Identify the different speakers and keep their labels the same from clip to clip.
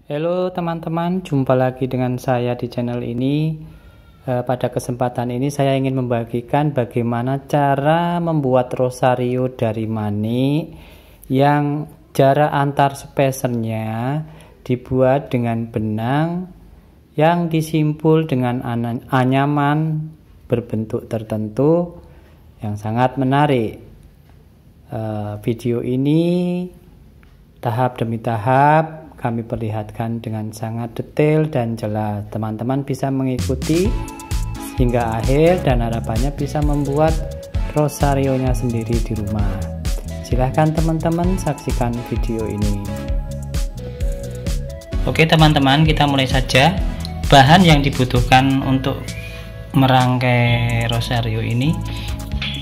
Speaker 1: Halo teman-teman, jumpa lagi dengan saya di channel ini. Pada kesempatan ini saya ingin membagikan bagaimana cara membuat rosario dari manik yang jarak antar spacernya dibuat dengan benang yang disimpul dengan anyaman berbentuk tertentu yang sangat menarik. Video ini tahap demi tahap kami perlihatkan dengan sangat detail dan jelas. Teman-teman bisa mengikuti hingga akhir dan harapannya bisa membuat rosarionya sendiri di rumah. Silahkan teman-teman saksikan video ini. Oke teman-teman, kita mulai saja. Bahan yang dibutuhkan untuk merangkai rosario ini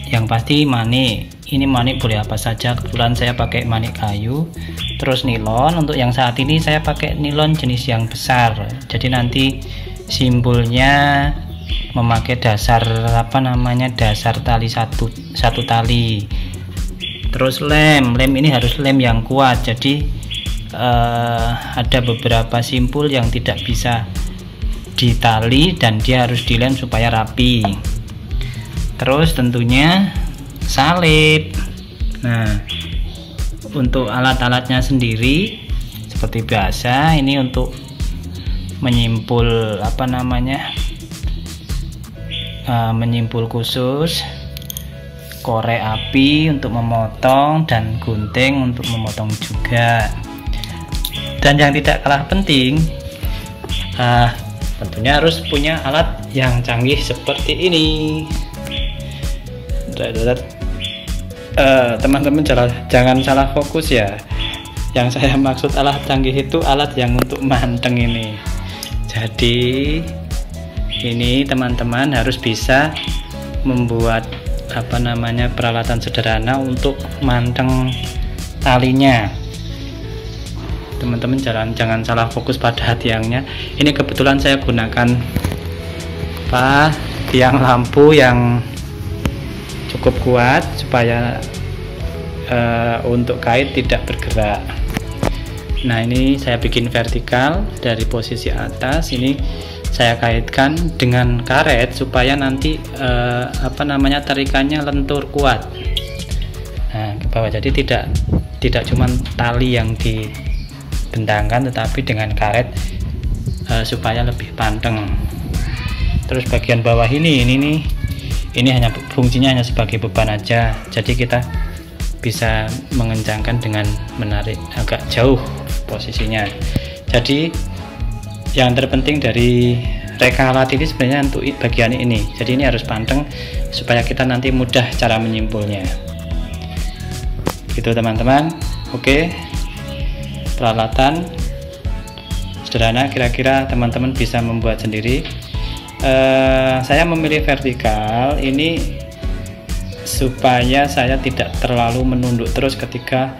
Speaker 1: yang pasti manik. Ini manik boleh apa saja, kebetulan saya pakai manik kayu. Terus nilon, untuk yang saat ini saya pakai nilon jenis yang besar. Jadi nanti simpulnya memakai dasar dasar tali satu tali. Terus lem ini harus lem yang kuat. Jadi ada beberapa simpul yang tidak bisa ditali dan dia harus dilem supaya rapi. Terus tentunya salib. Nah, untuk alat-alatnya sendiri seperti biasa, ini untuk menyimpul menyimpul khusus, korek api untuk memotong, dan gunting untuk memotong juga. Dan yang tidak kalah penting, tentunya harus punya alat yang canggih seperti ini. Teman-teman jangan salah fokus ya. Yang saya maksud alat canggih itu alat yang untuk manteng ini. Jadi ini teman-teman harus bisa membuat peralatan sederhana untuk manteng talinya. Teman-teman jangan salah fokus pada tiangnya. Ini kebetulan saya gunakan tiang lampu yang cukup kuat supaya untuk kait tidak bergerak. Nah, ini saya bikin vertikal dari posisi atas. Ini saya kaitkan dengan karet supaya nanti tarikannya lentur kuat. Nah, ke bawah, jadi tidak cuma tali yang dibentangkan tetapi dengan karet supaya lebih panteng. Terus bagian bawah ini hanya fungsinya hanya sebagai beban aja, jadi kita bisa mengencangkan dengan menarik agak jauh posisinya. Jadi yang terpenting dari reka alat ini sebenarnya untuk bagian ini. Jadi ini harus panteng supaya kita nanti mudah cara menyimpulnya. Gitu teman-teman. Oke, peralatan sederhana, kira-kira teman-teman bisa membuat sendiri. Saya memilih vertikal ini supaya saya tidak terlalu menunduk terus ketika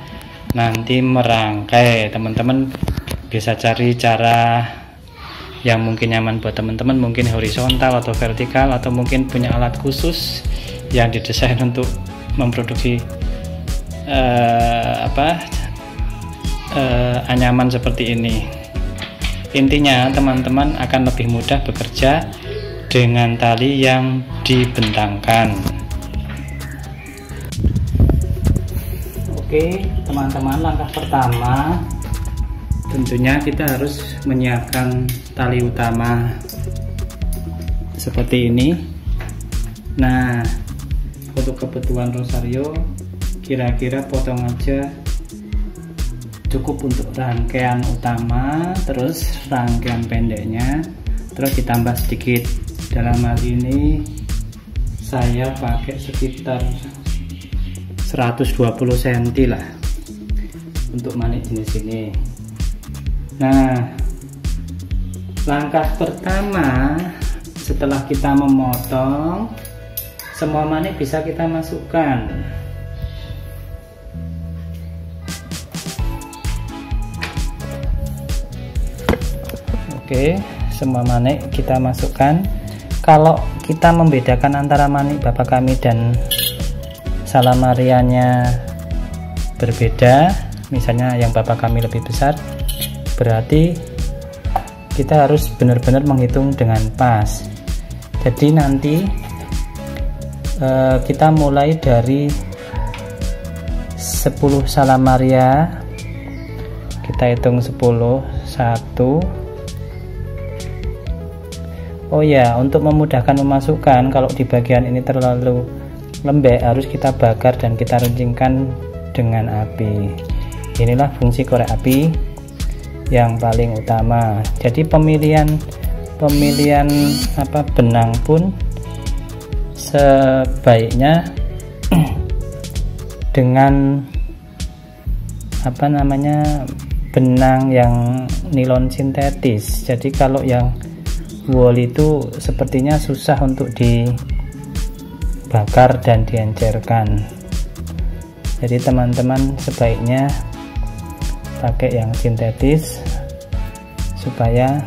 Speaker 1: nanti merangkai. Teman-teman bisa cari cara yang mungkin nyaman buat teman-teman, mungkin horizontal atau vertikal, atau mungkin punya alat khusus yang didesain untuk memproduksi anyaman seperti ini. Intinya teman-teman akan lebih mudah bekerja dengan tali yang dibentangkan. Oke teman-teman, langkah pertama tentunya kita harus menyiapkan tali utama seperti ini. Nah, untuk kebutuhan rosario kira-kira potong aja cukup untuk rangkaian utama, terus rangkaian pendeknya terus ditambah sedikit. Dalam hal ini saya pakai sekitar 120 cm lah untuk manik jenis ini. Nah, langkah pertama setelah kita memotong, semua manik bisa kita masukkan. Oke, semua manik kita masukkan. Kalau kita membedakan antara manik bapak kami dan salamarianya berbeda, misalnya yang bapak kami lebih besar, berarti kita harus benar-benar menghitung dengan pas. Jadi nanti kita mulai dari 10 salam Maria, kita hitung 10, 1. Oh ya, untuk memudahkan memasukkan, kalau di bagian ini terlalu lembek harus kita bakar dan kita runcingkan dengan api. Inilah fungsi korek api yang paling utama. Jadi pemilihan benang pun sebaiknya dengan benang yang nilon sintetis. Jadi kalau yang wool itu sepertinya susah untuk dibakar dan diencerkan. Jadi teman-teman sebaiknya pakai yang sintetis supaya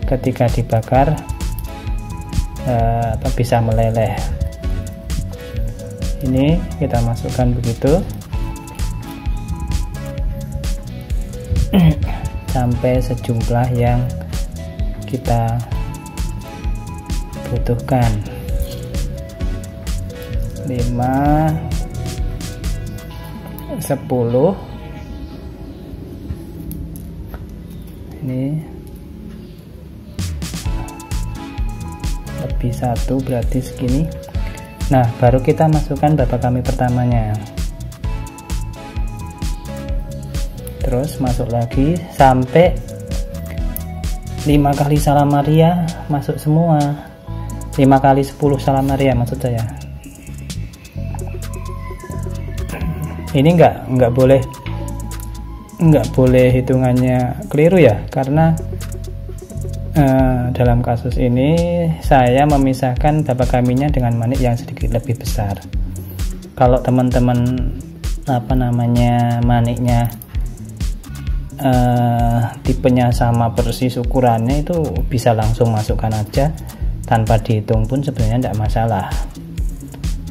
Speaker 1: ketika dibakar bisa meleleh. Ini kita masukkan begitu sampai sejumlah yang kita butuhkan. 5, 10. Ini lebih 1 berarti segini. Nah, baru kita masukkan bapak kami pertamanya. Terus masuk lagi sampai 5 kali salam Maria masuk semua. 5 kali 10 salam Maria maksud saya. Ini nggak boleh hitungannya keliru ya, karena dalam kasus ini saya memisahkan bapak kaminya dengan manik yang sedikit lebih besar. Kalau teman-teman maniknya tipenya sama persis ukurannya, itu bisa langsung masukkan aja tanpa dihitung pun sebenarnya tidak masalah.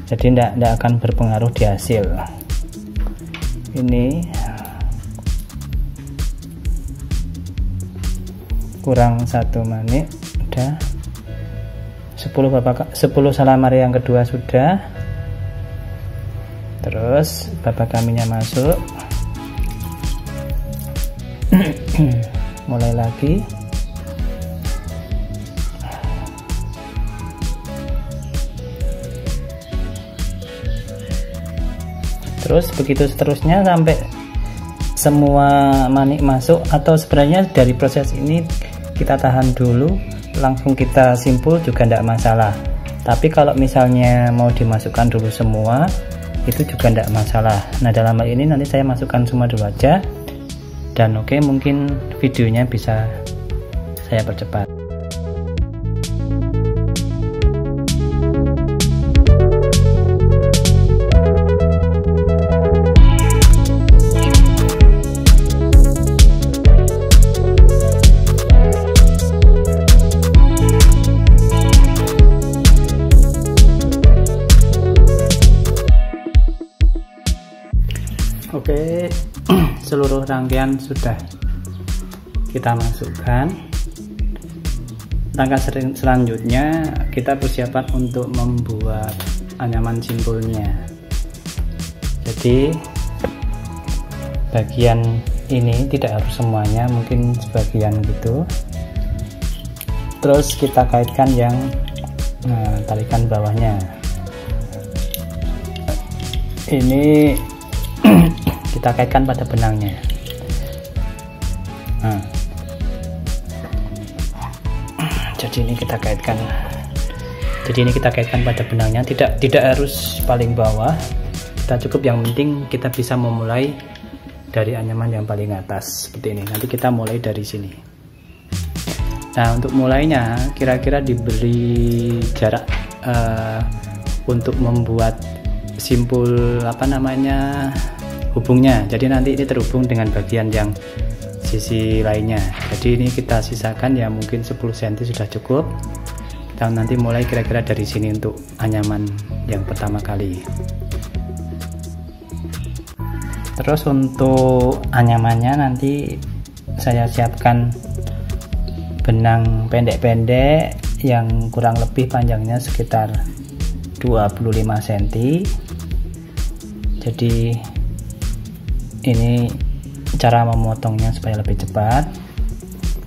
Speaker 1: Jadi tidak akan berpengaruh di hasil. Ini kurang 1 manik, udah 10 salam Maria yang kedua sudah. Terus bapak kaminya masuk. Mulai lagi. Terus begitu seterusnya sampai semua manik masuk, atau sebenarnya dari proses ini kita tahan dulu langsung kita simpul juga tidak masalah. Tapi kalau misalnya mau dimasukkan dulu semua itu juga tidak masalah. Nah, dalam hal ini nanti saya masukkan semua dulu aja. Dan oke, mungkin videonya bisa saya percepat. Oke, seluruh rangkaian sudah kita masukkan. Langkah selanjutnya kita persiapan untuk membuat anyaman simpulnya. Jadi bagian ini tidak harus semuanya, mungkin sebagian gitu. Terus kita kaitkan yang talikan bawahnya. Ini kita kaitkan pada benangnya. Jadi ini kita kaitkan pada benangnya, tidak harus paling bawah, kita cukup yang penting kita bisa memulai dari anyaman yang paling atas seperti ini. Nanti kita mulai dari sini. Nah, untuk mulainya kira-kira diberi jarak untuk membuat simpul hubungnya. Jadi nanti ini terhubung dengan bagian yang sisi lainnya. Jadi ini kita sisakan ya, mungkin 10 cm sudah cukup. Kita nanti mulai kira-kira dari sini untuk anyaman yang pertama kali. Terus untuk anyamannya nanti saya siapkan benang pendek-pendek yang kurang lebih panjangnya sekitar 25 cm. Jadi ini cara memotongnya supaya lebih cepat.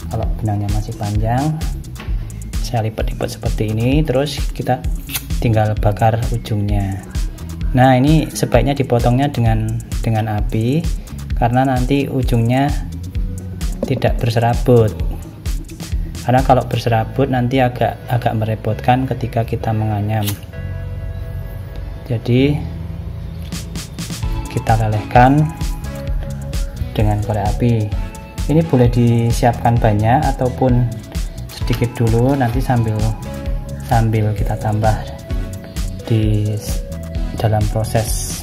Speaker 1: Kalau benangnya masih panjang, saya lipat-lipat seperti ini, terus kita tinggal bakar ujungnya. Nah, ini sebaiknya dipotongnya dengan api karena nanti ujungnya tidak berserabut. Karena kalau berserabut nanti agak merepotkan ketika kita menganyam. Jadi kita lelehkan dengan korek api. Ini boleh disiapkan banyak ataupun sedikit dulu, nanti sambil kita tambah di dalam proses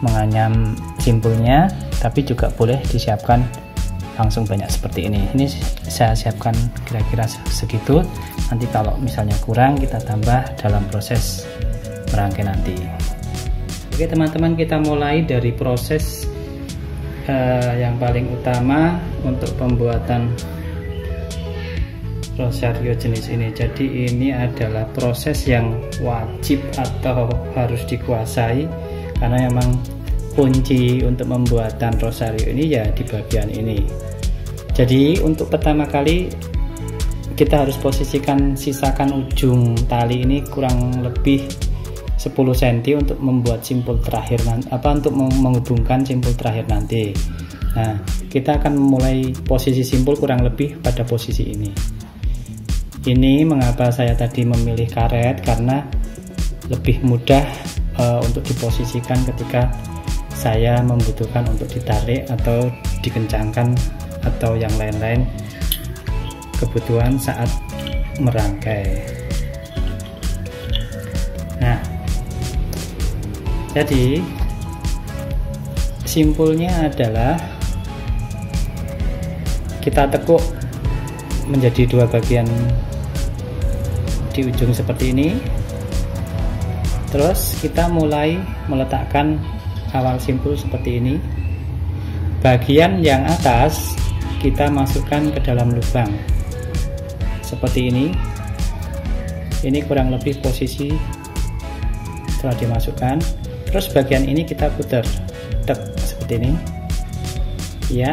Speaker 1: menganyam simpulnya, tapi juga boleh disiapkan langsung banyak seperti ini. Ini saya siapkan kira-kira segitu, nanti kalau misalnya kurang kita tambah dalam proses merangkai nanti. Oke teman-teman, kita mulai dari proses yang paling utama untuk pembuatan rosario jenis ini. Jadi ini adalah proses yang wajib atau harus dikuasai, karena memang kunci untuk pembuatan rosario ini ya di bagian ini. Jadi untuk pertama kali kita harus sisakan ujung tali ini kurang lebih 10 cm untuk membuat simpul terakhir nanti, untuk menghubungkan simpul terakhir nanti. Nah, kita akan memulai posisi simpul kurang lebih pada posisi ini. Ini mengapa saya tadi memilih karet, karena lebih mudah untuk diposisikan ketika saya membutuhkan untuk ditarik atau dikencangkan atau yang lain-lain kebutuhan saat merangkai. Nah, jadi simpulnya adalah kita tekuk menjadi dua bagian di ujung seperti ini. Terus kita mulai meletakkan awal simpul seperti ini. Bagian yang atas kita masukkan ke dalam lubang seperti ini. Ini kurang lebih posisi setelah dimasukkan. Terus bagian ini kita putar, seperti ini. Ya.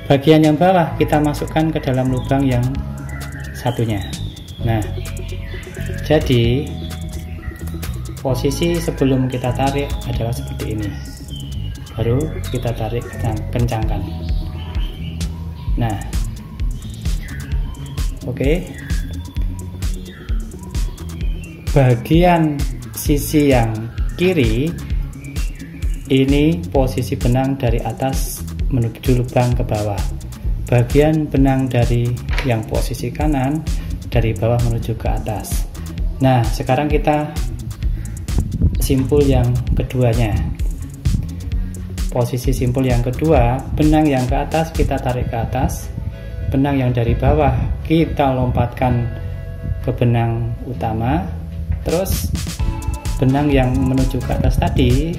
Speaker 1: Bagian yang bawah kita masukkan ke dalam lubang yang satunya. Nah, jadi posisi sebelum kita tarik adalah seperti ini. Baru kita tarik kencangkan. Nah, oke. Bagian sisi yang kiri ini posisi benang dari atas menuju lubang ke bawah. Bagian benang dari yang posisi kanan dari bawah menuju ke atas. Nah, sekarang kita simpul yang keduanya. Posisi simpul yang kedua, benang yang ke atas kita tarik ke atas, benang yang dari bawah kita lompatkan ke benang utama, terus benang yang menuju ke atas tadi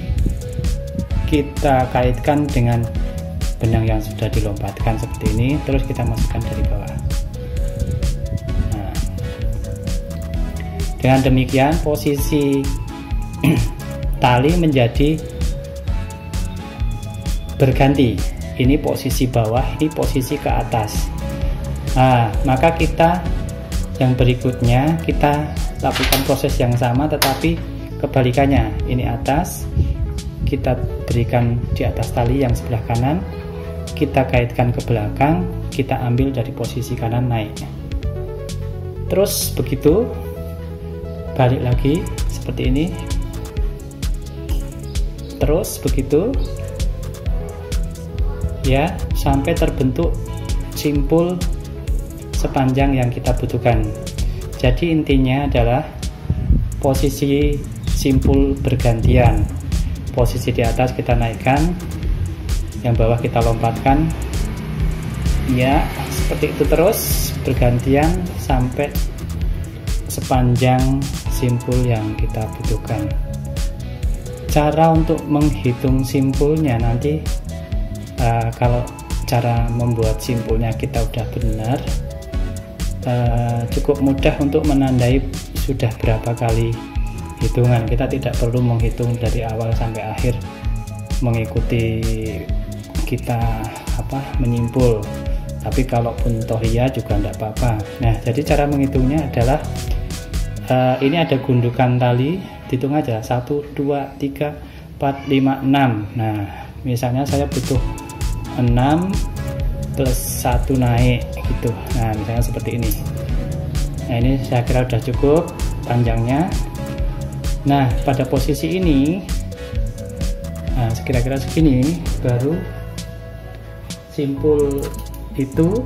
Speaker 1: kita kaitkan dengan benang yang sudah dilompatkan seperti ini, terus kita masukkan dari bawah. Nah, dengan demikian posisi tali menjadi berganti. Ini posisi bawah, ini posisi ke atas. Nah, maka kita yang berikutnya kita lakukan proses yang sama tetapi kebalikannya. Ini atas, kita berikan di atas tali yang sebelah kanan, kita kaitkan ke belakang, kita ambil dari posisi kanan naik. Terus begitu, balik lagi seperti ini. Terus begitu ya, sampai terbentuk simpul sepanjang yang kita butuhkan. Jadi intinya adalah posisi simpul bergantian. Posisi di atas kita naikkan, yang bawah kita lompatkan. Ya, seperti itu terus bergantian sampai sepanjang simpul yang kita butuhkan. Cara untuk menghitung simpulnya nanti kalau cara membuat simpulnya kita udah benar, cukup mudah untuk menandai sudah berapa kali hitungan. Kita tidak perlu menghitung dari awal sampai akhir mengikuti kita menyimpul, tapi kalaupun toh iya juga tidak apa-apa. Nah, jadi cara menghitungnya adalah ini ada gundukan tali, hitung aja 1, 2, 3, 4, 5, 6. Nah, misalnya saya butuh 6 plus 1 naik gitu. Nah, misalnya seperti ini. Nah, ini saya kira sudah cukup panjangnya. Nah, pada posisi ini kira-kira segini baru simpul itu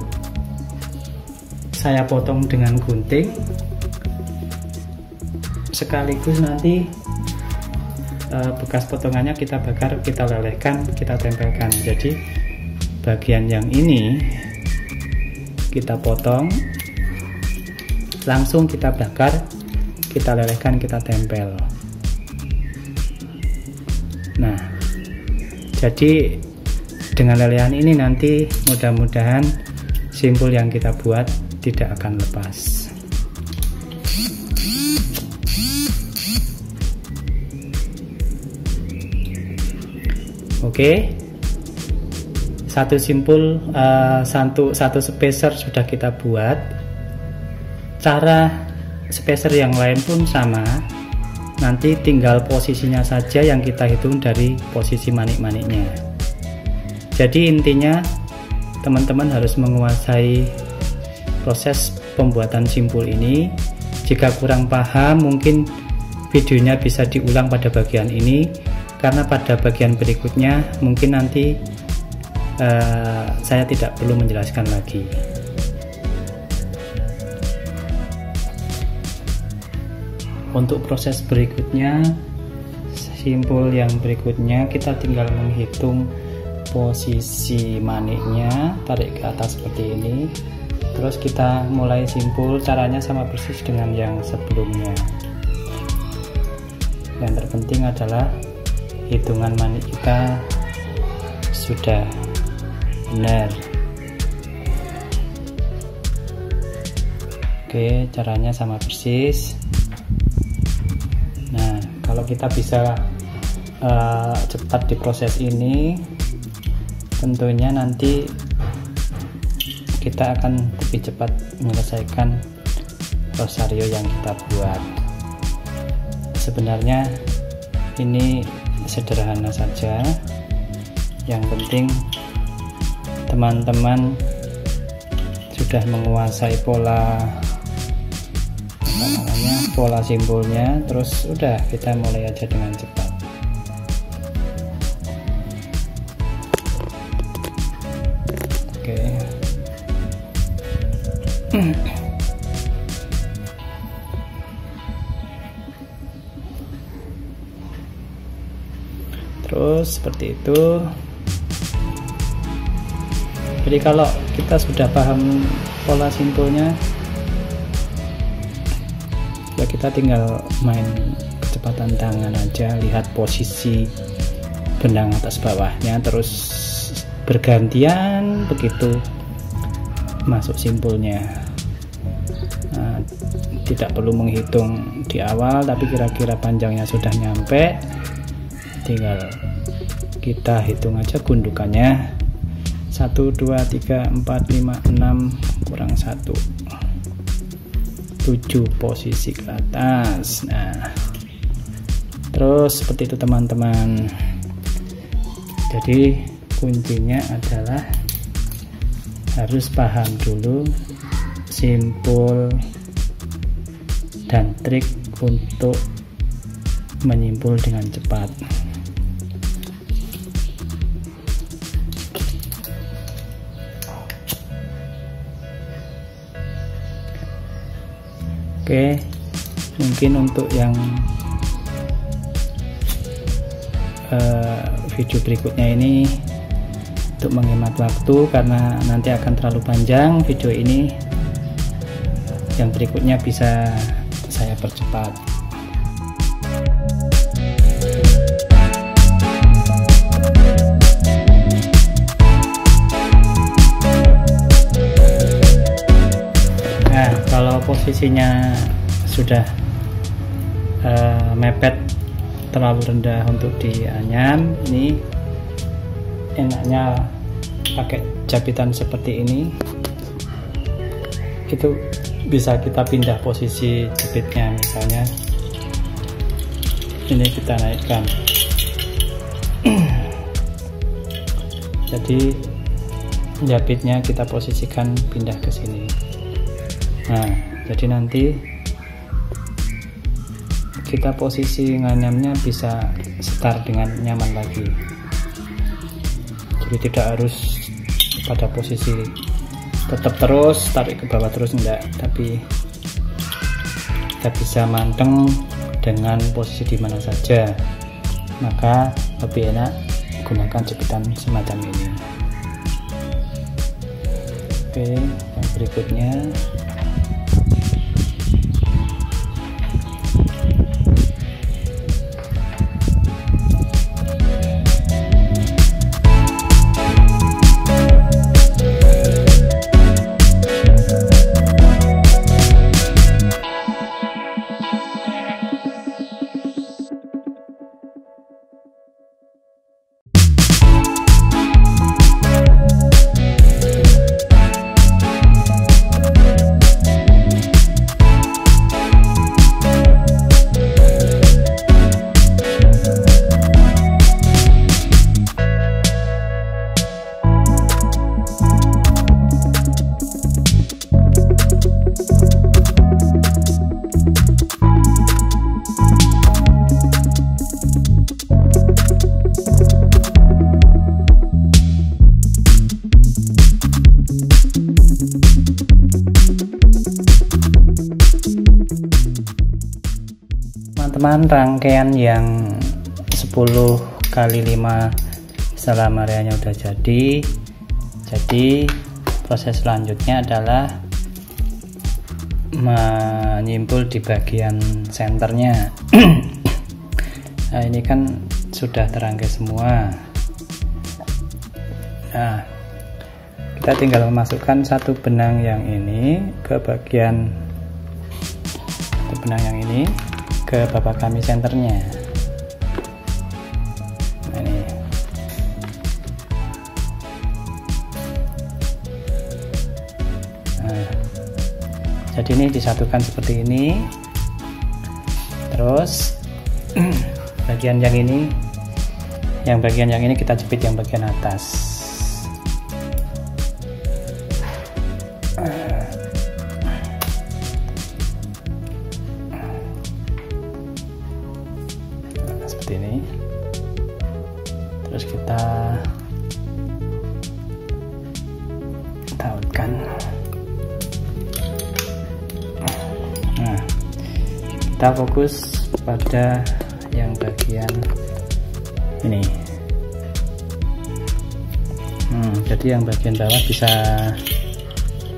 Speaker 1: saya potong dengan gunting, sekaligus nanti bekas potongannya kita bakar, kita lelehkan, kita tempelkan. Jadi bagian yang ini kita potong, langsung kita bakar, kita lelehkan, kita tempel. Nah, jadi dengan lelehan ini nanti mudah-mudahan simpul yang kita buat tidak akan lepas. Oke, satu simpul, satu spacer sudah kita buat. Cara spacer yang lain pun sama, nanti tinggal posisinya saja yang kita hitung dari posisi manik-maniknya. Jadi intinya teman-teman harus menguasai proses pembuatan simpul ini. Jika kurang paham, mungkin videonya bisa diulang pada bagian ini, karena pada bagian berikutnya mungkin nanti saya tidak perlu menjelaskan lagi. Untuk proses berikutnya, simpul yang berikutnya, kita tinggal menghitung posisi maniknya, tarik ke atas seperti ini, terus kita mulai simpul. Caranya sama persis dengan yang sebelumnya. Yang terpenting adalah hitungan manik kita sudah benar. Oke, caranya sama persis. Nah, kalau kita bisa cepat di proses ini, tentunya nanti kita akan lebih cepat menyelesaikan rosario yang kita buat. Sebenarnya ini sederhana saja, yang penting teman-teman sudah menguasai pola simpulnya, terus udah kita mulai aja dengan cepat. Oke. Terus seperti itu. Jadi kalau kita sudah paham pola simpulnya, ya kita tinggal main kecepatan tangan aja, lihat posisi benang atas bawahnya, terus bergantian begitu masuk simpulnya. Nah, tidak perlu menghitung di awal, tapi kira-kira panjangnya sudah nyampe, tinggal kita hitung aja gundukannya. 1, 2, 3, 4, 5, 6 kurang 1, 7 posisi ke atas. Nah, terus seperti itu teman-teman. Jadi kuncinya adalah harus paham dulu simpul dan trik untuk menyimpul dengan cepat. Oke, mungkin untuk yang video berikutnya ini untuk menghemat waktu, karena nanti akan terlalu panjang video ini, yang berikutnya bisa saya percepat. Nah, posisinya sudah mepet terlalu rendah untuk dianyam, ini enaknya pakai jabitan seperti ini. Itu bisa kita pindah posisi jepitnya, misalnya ini kita naikkan. Jadi jepitnya kita posisikan pindah ke sini. Nah, jadi nanti kita posisi nganyamnya bisa start dengan nyaman lagi. Jadi tidak harus pada posisi tetap terus tarik ke bawah terus, enggak, tapi kita bisa manteng dengan posisi di mana saja. Maka lebih enak gunakan jepitan semacam ini. Oke, yang berikutnya teman-teman, rangkaian yang 10 kali 5 setelah areanya udah jadi proses selanjutnya adalah menyimpul di bagian senternya. Nah, ini kan sudah terangkai semua. Nah, kita tinggal memasukkan satu benang yang ini ke bagian ke bapak kami senternya. Nah, ini. Nah, jadi ini disatukan seperti ini. Terus bagian yang ini kita jepit yang bagian atas. Seperti ini. Terus kita tautkan. Nah, kita fokus pada yang bagian ini. Jadi yang bagian bawah bisa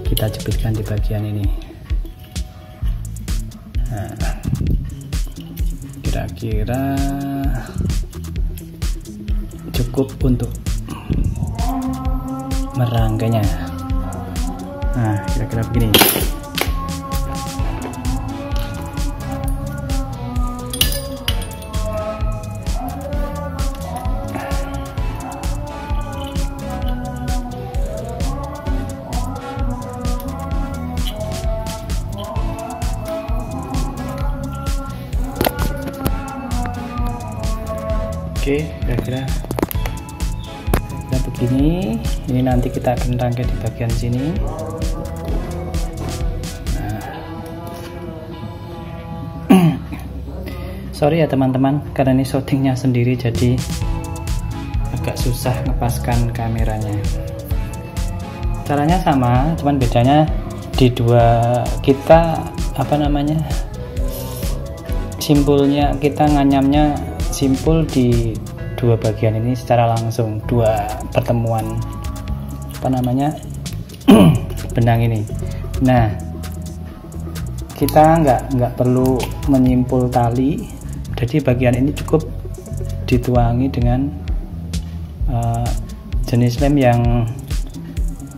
Speaker 1: kita jepitkan di bagian ini. Nah, kira-kira cukup untuk merangkainya. Nah, kira-kira begini. Oke, kira-kira begini. Ini nanti kita akan rangkai di bagian sini. Nah. Sorry ya teman-teman, karena ini shootingnya sendiri jadi agak susah ngepaskan kameranya. Caranya sama, cuman bedanya di dua kita simpulnya kita nganyamnya simpul di dua bagian ini secara langsung, dua pertemuan benang ini. Nah, kita nggak perlu menyimpul tali, jadi bagian ini cukup dituangi dengan jenis lem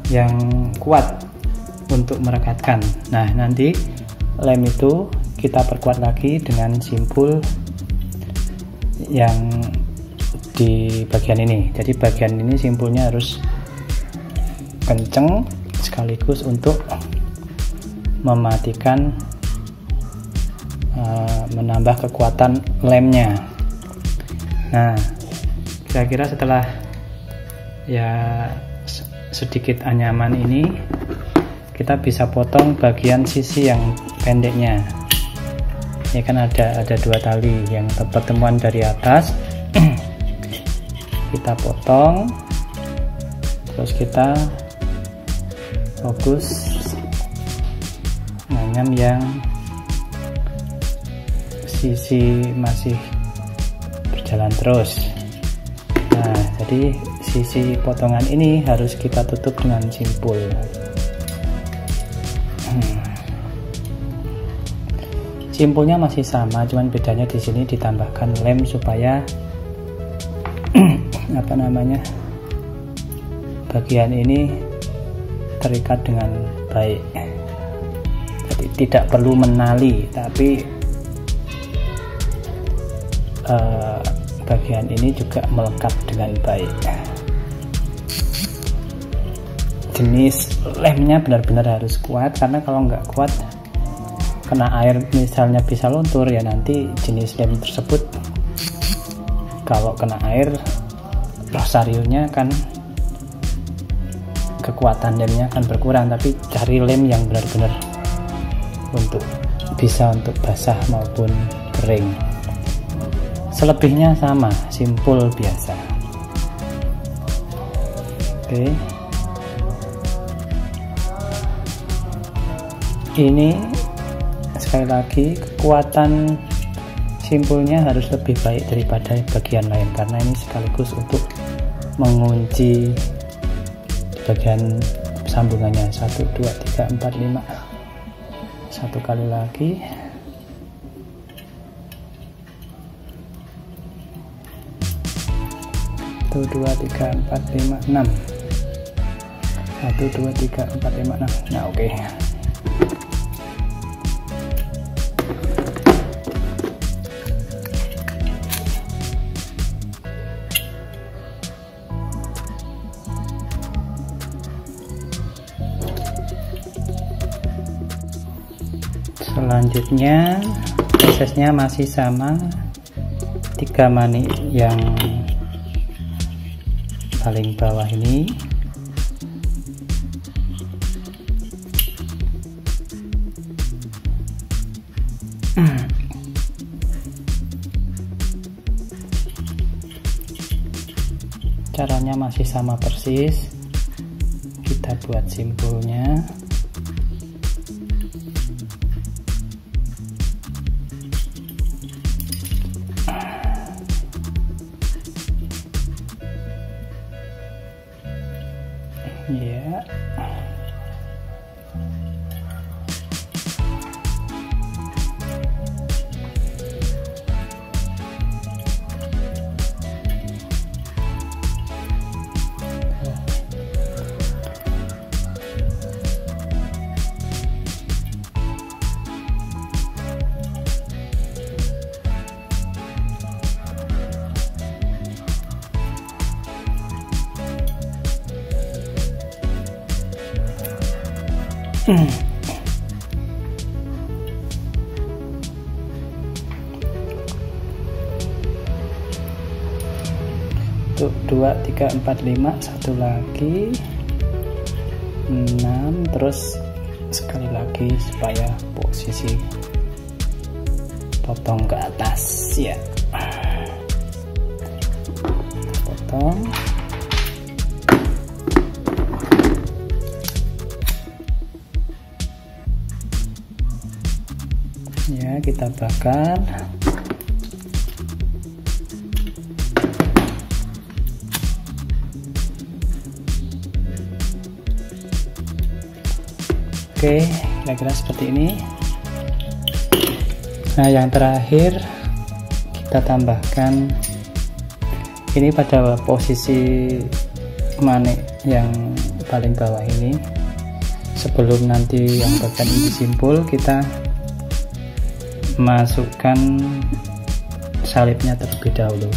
Speaker 1: yang kuat untuk merekatkan. Nah, nanti lem itu kita perkuat lagi dengan simpul yang di bagian ini. Jadi bagian ini simpulnya harus kenceng sekaligus untuk mematikan, menambah kekuatan lemnya. Nah, kira-kira setelah ya sedikit anyaman ini, kita bisa potong bagian sisi yang pendeknya. Ini kan ada dua tali yang pertemuan dari atas. Kita potong, terus kita fokus nganyam yang sisi masih berjalan terus. Nah, jadi sisi potongan ini harus kita tutup dengan simpul. Simpulnya masih sama, cuman bedanya di sini ditambahkan lem supaya bagian ini terikat dengan baik. Jadi tidak perlu menali, tapi bagian ini juga melekat dengan baik. Jenis lemnya benar-benar harus kuat, karena kalau nggak kuat, kena air misalnya bisa luntur, ya nanti jenis lem tersebut kalau kena air rosarionya kan, kekuatan lemnya akan berkurang. Tapi cari lem yang benar-benar bisa untuk basah maupun kering. Selebihnya sama, simpul biasa. Oke, ini sekali lagi kekuatan simpulnya harus lebih baik daripada bagian lain, karena ini sekaligus untuk mengunci bagian sambungannya. 1 2 3 4 5. Satu kali lagi. Satu, 2, 3, 4, 5, 6. 1 2 3 4 5 6. Nah, oke. Selanjutnya prosesnya masih sama, 3 mani yang paling bawah ini caranya masih sama persis. Kita buat simpulnya. Ya, untuk 2 3 4 5, satu lagi 6, terus sekali lagi supaya posisi potong ke atas ya. Potong. Ya, kita bakar. Oke, kira-kira seperti ini. Nah, yang terakhir kita tambahkan ini pada posisi manik yang paling bawah ini. Sebelum nanti yang bagian inti simpul, kita masukkan salibnya terlebih dahulu.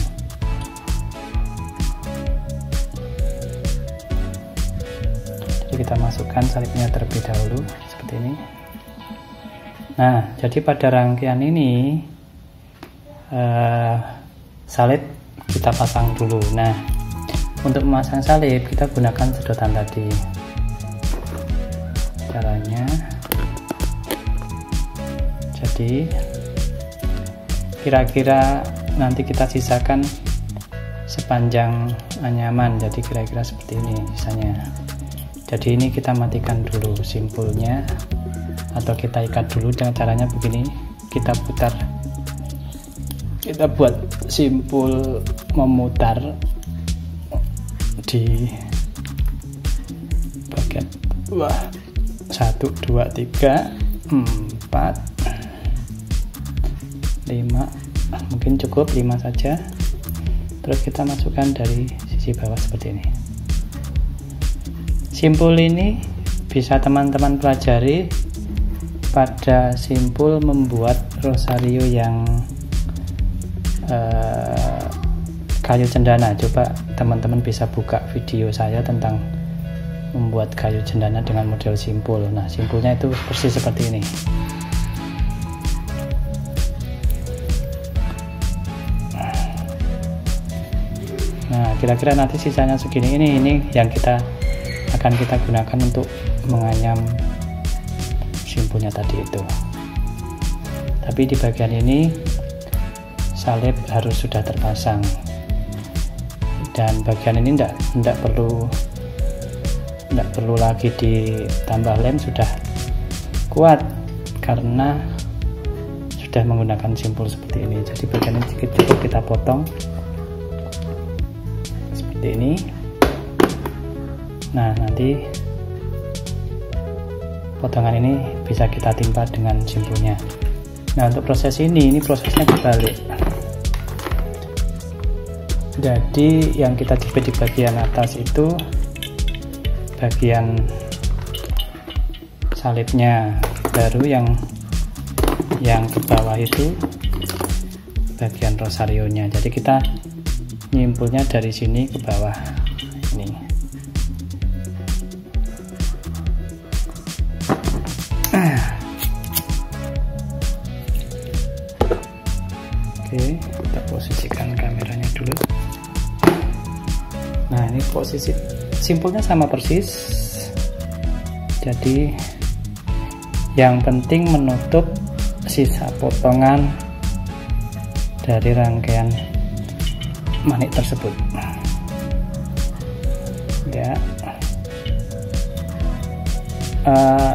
Speaker 1: Jadi kita masukkan salibnya terlebih dahulu seperti ini. Nah, jadi pada rangkaian ini salib kita pasang dulu. Nah, untuk memasang salib kita gunakan sedotan tadi. Caranya, jadi kira-kira nanti kita sisakan sepanjang anyaman, jadi kira-kira seperti ini sisanya. Jadi ini kita matikan dulu simpulnya, atau kita ikat dulu dengan caranya begini. Kita putar, kita buat simpul memutar di bagian 1, 2, 3, 4, 5, mungkin cukup 5 saja. Terus kita masukkan dari sisi bawah seperti ini. Simpul ini bisa teman-teman pelajari pada simpul membuat rosario yang kayu cendana. Coba teman-teman bisa buka video saya tentang membuat kayu cendana dengan model simpul. Nah, simpulnya itu persis seperti ini. Nah, kira-kira nanti sisanya segini. Ini yang akan kita gunakan untuk menganyam simpulnya tadi itu. Tapi di bagian ini salib harus sudah terpasang, dan bagian ini tidak perlu lagi ditambah lem, sudah kuat karena sudah menggunakan simpul seperti ini. Jadi bagian ini cukup kita potong seperti ini. Nah, nanti potongan ini bisa kita timpa dengan simpulnya. Nah, untuk proses ini prosesnya kebalik. Jadi yang kita jepit di bagian atas itu bagian salibnya, baru yang ke bawah itu bagian rosarionya. Jadi kita nyimpulnya dari sini ke bawah ini. Oke, kita posisikan kameranya dulu. Nah, ini posisi simpulnya sama persis. Jadi yang penting menutup sisa potongan dari rangkaian manik tersebut. Ya,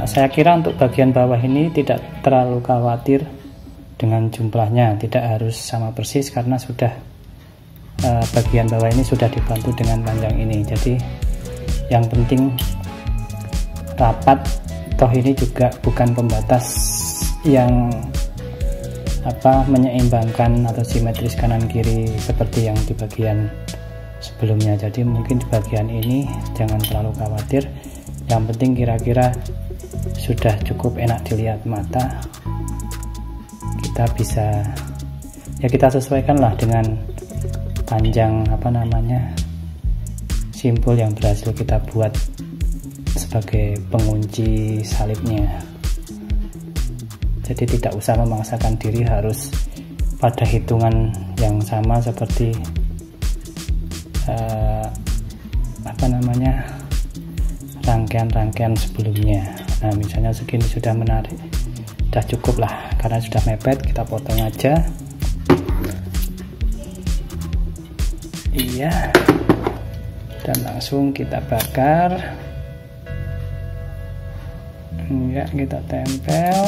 Speaker 1: saya kira untuk bagian bawah ini tidak terlalu khawatir dengan jumlahnya, tidak harus sama persis karena sudah bagian bawah ini sudah dibantu dengan panjang ini. Jadi yang penting rapat, toh ini juga bukan pembatas yang menyeimbangkan atau simetris kanan kiri seperti yang di bagian sebelumnya. Jadi mungkin di bagian ini jangan terlalu khawatir, yang penting kira-kira sudah cukup enak dilihat mata. Kita bisa, ya kita sesuaikan lah dengan panjang simpul yang berhasil kita buat sebagai pengunci salibnya. Jadi tidak usah memaksakan diri harus pada hitungan yang sama seperti rangkaian-rangkaian sebelumnya. Nah, misalnya segini sudah menarik, sudah cukup lah, karena sudah mepet, kita potong aja. Iya, dan langsung kita bakar. Enggak, kita tempel.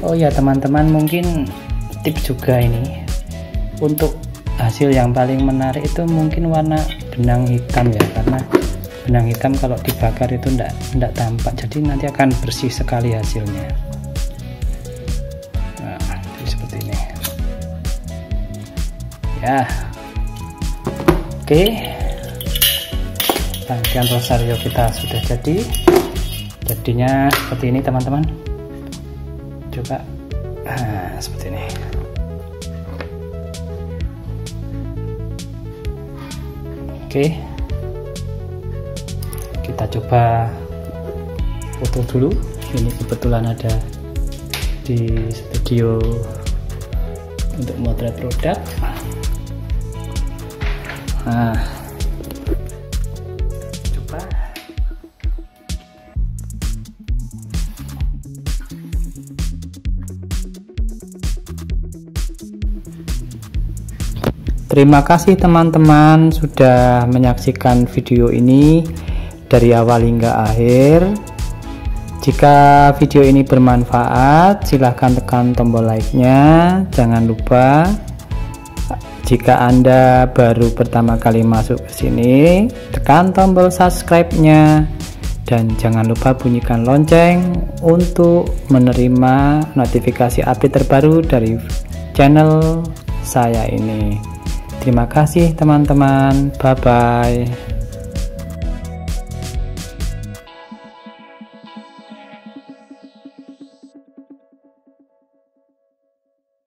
Speaker 1: Oh ya teman-teman, mungkin tips juga ini untuk hasil yang paling menarik itu mungkin warna benang hitam ya, karena benang hitam kalau dibakar itu enggak tampak, jadi nanti akan bersih sekali hasilnya. Nah, jadi seperti ini ya. Oke, rangkaian rosario kita sudah jadi. Jadinya seperti ini teman-teman. Coba seperti ini. Oke, kita coba foto dulu. Ini kebetulan ada di studio untuk motret produk. Nah, coba. Terima kasih teman-teman sudah menyaksikan video ini dari awal hingga akhir. Jika video ini bermanfaat, silahkan tekan tombol like-nya. Jangan lupa, jika Anda baru pertama kali masuk ke sini, tekan tombol subscribe-nya. Dan jangan lupa bunyikan lonceng untuk menerima notifikasi update terbaru dari channel saya ini. Terima kasih teman-teman. Bye-bye.